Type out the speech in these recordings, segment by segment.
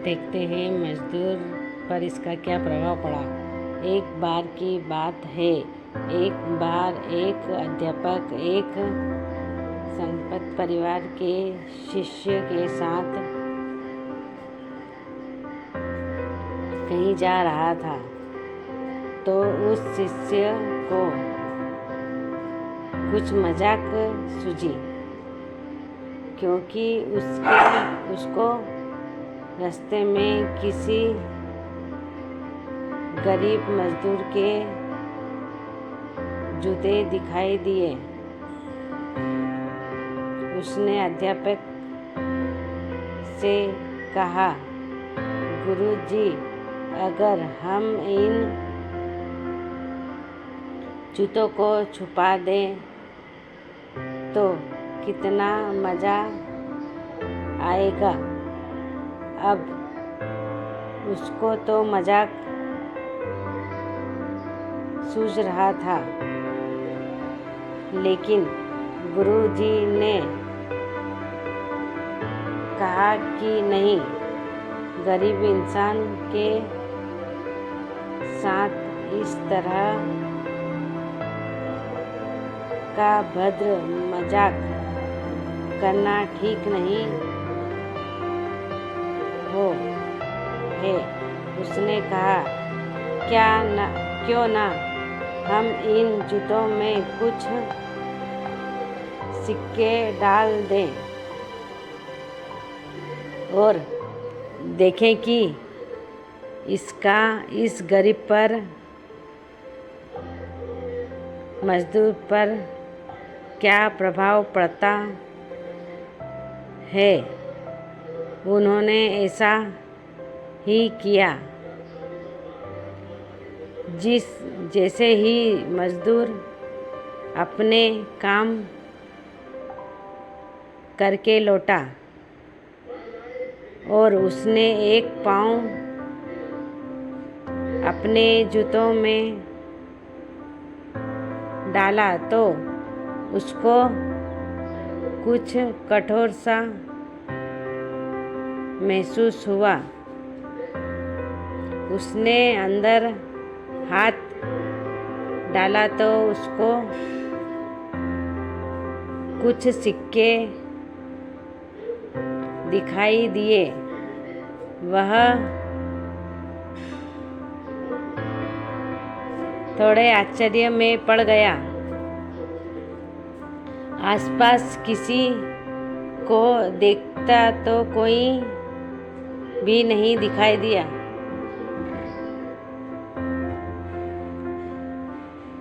देखते हैं मजदूर पर इसका क्या प्रभाव पड़ा। एक बार की बात है, एक बार एक अध्यापक एक संपन्न परिवार के शिष्य के साथ कहीं जा रहा था, तो उस शिष्य को कुछ मजाक सूझी, क्योंकि उसको रास्ते में किसी गरीब मजदूर के जूते दिखाई दिए। उसने अध्यापक से कहा, गुरुजी, अगर हम इन जूतों को छुपा दें तो कितना मज़ा आएगा। अब उसको तो मजाक सूझ रहा था, लेकिन गुरुजी ने कहा कि नहीं, गरीब इंसान के साथ इस तरह का भद्र मजाक करना ठीक नहीं हो है। उसने कहा, क्यों ना हम इन जूतों में कुछ सिक्के डाल दें और देखें कि इसका इस गरीब पर, मजदूर पर क्या प्रभाव पड़ता है। उन्होंने ऐसा ही किया। जैसे ही मजदूर अपने काम करके लौटा और उसने एक पाँव अपने जूतों में डाला, तो उसको कुछ कठोर सा महसूस हुआ। उसने अंदर हाथ डाला तो उसको कुछ सिक्के दिखाई दिए। वह थोड़े आश्चर्य में पड़ गया। आसपास किसी को देखता तो कोई भी नहीं दिखाई दिया।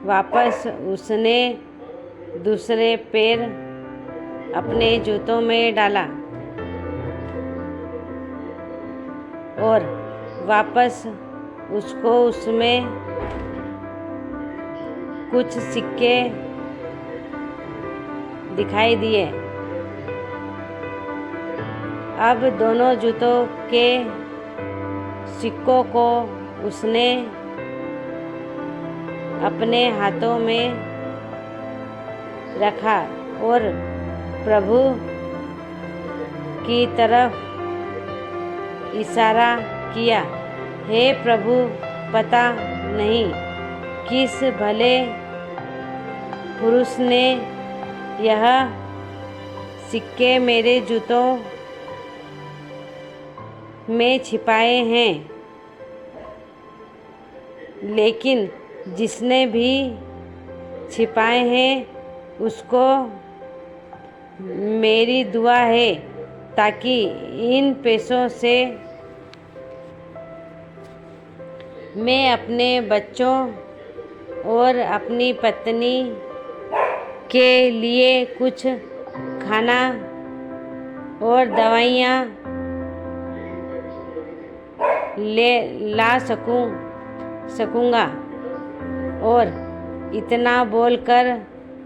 वापस उसने दूसरे पैर अपने जूतों में डाला और वापस उसको उसमें कुछ सिक्के दिखाई दिए। अब दोनों जूतों के सिक्कों को उसने अपने हाथों में रखा और प्रभु की तरफ इशारा किया। हे प्रभु, पता नहीं किस भले पुरुष ने यह सिक्के मेरे जूतों में छिपाए हैं, लेकिन जिसने भी छिपाए हैं उसको मेरी दुआ है, ताकि इन पैसों से मैं अपने बच्चों और अपनी पत्नी के लिए कुछ खाना और दवाइयाँ ला सकूँगा। और इतना बोलकर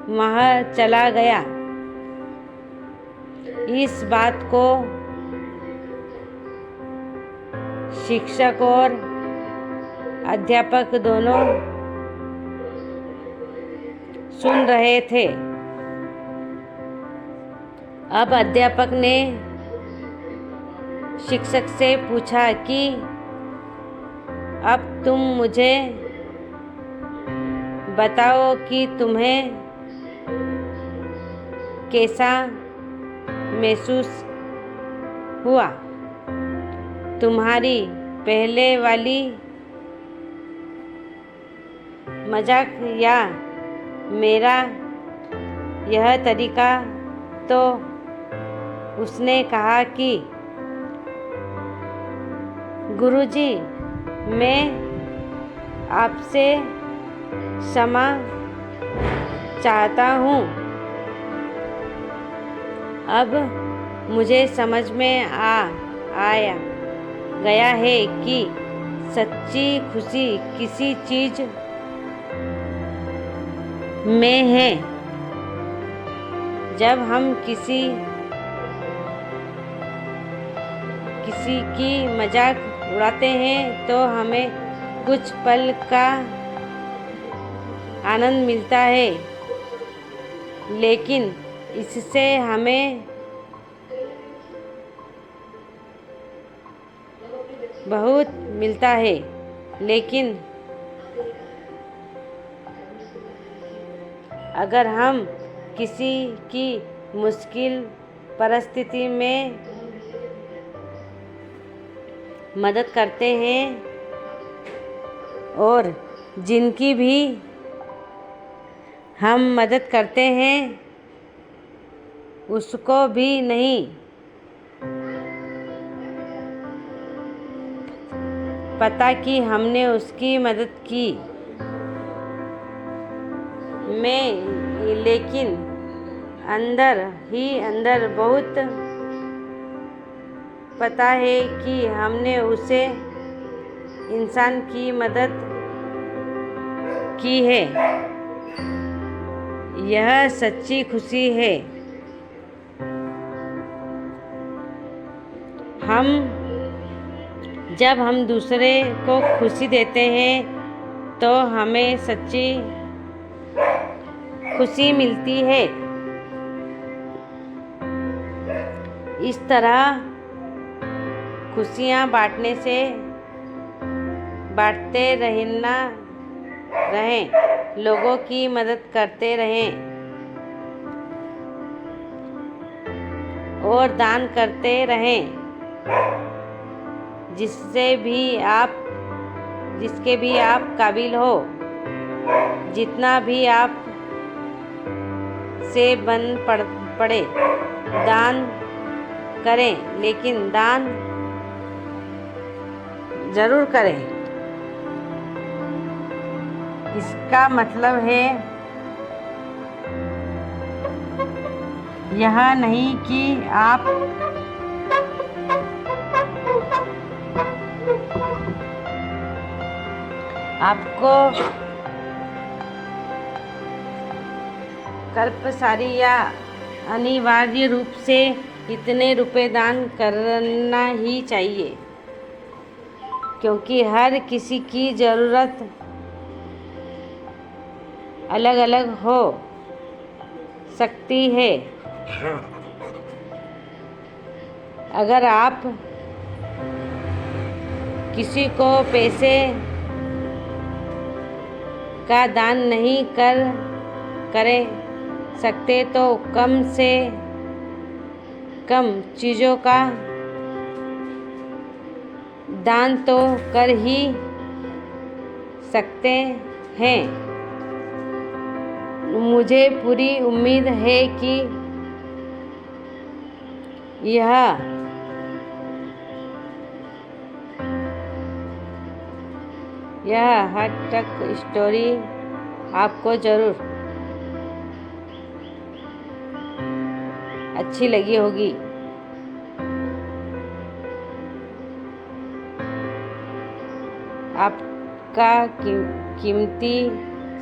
वह चला गया। इस बात को शिक्षक और अध्यापक दोनों सुन रहे थे। अब अध्यापक ने शिक्षक से पूछा कि अब तुम मुझे बताओ कि तुम्हें कैसा महसूस हुआ। तुम्हारी पहले वाली मजाक या मेरा यह तरीका। तो उसने कहा कि गुरुजी, मैं आपसे क्षमा चाहता हूँ। अब मुझे समझ में आया गया है कि सच्ची खुशी किसी चीज़ में है। जब हम किसी की मजाक उड़ाते हैं तो हमें कुछ पल का आनंद मिलता है, लेकिन इससे हमें बहुत मिलता है। लेकिन अगर हम किसी की मुश्किल परिस्थिति में मदद करते हैं और जिनकी भी हम मदद करते हैं उसको भी नहीं पता कि हमने उसकी मदद की, लेकिन अंदर ही अंदर बहुत पता है कि हमने उसे इंसान की मदद की है। यह सच्ची खुशी है। जब हम दूसरे को खुशी देते हैं तो हमें सच्ची खुशी मिलती है। इस तरह खुशियाँ बांटते रहें, लोगों की मदद करते रहें और दान करते रहें। जिसके भी आप काबिल हो, जितना भी आप से बन पड़े दान करें, लेकिन दान जरूर करें। इसका मतलब है यह नहीं कि आपको कंपल्सरी या अनिवार्य रूप से इतने रुपए दान करना ही चाहिए, क्योंकि हर किसी की ज़रूरत अलग अलग हो सकती है। अगर आप किसी को पैसे का दान नहीं कर सकते तो कम से कम चीज़ों का दान तो कर ही सकते हैं। मुझे पूरी उम्मीद है कि यह हार्ट टच स्टोरी आपको ज़रूर अच्छी लगी होगी। आपका कीमती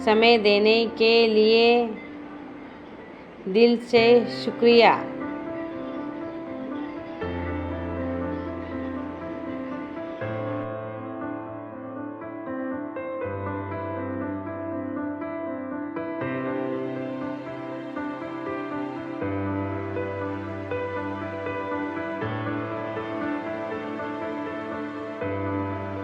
समय देने के लिए दिल से शुक्रिया।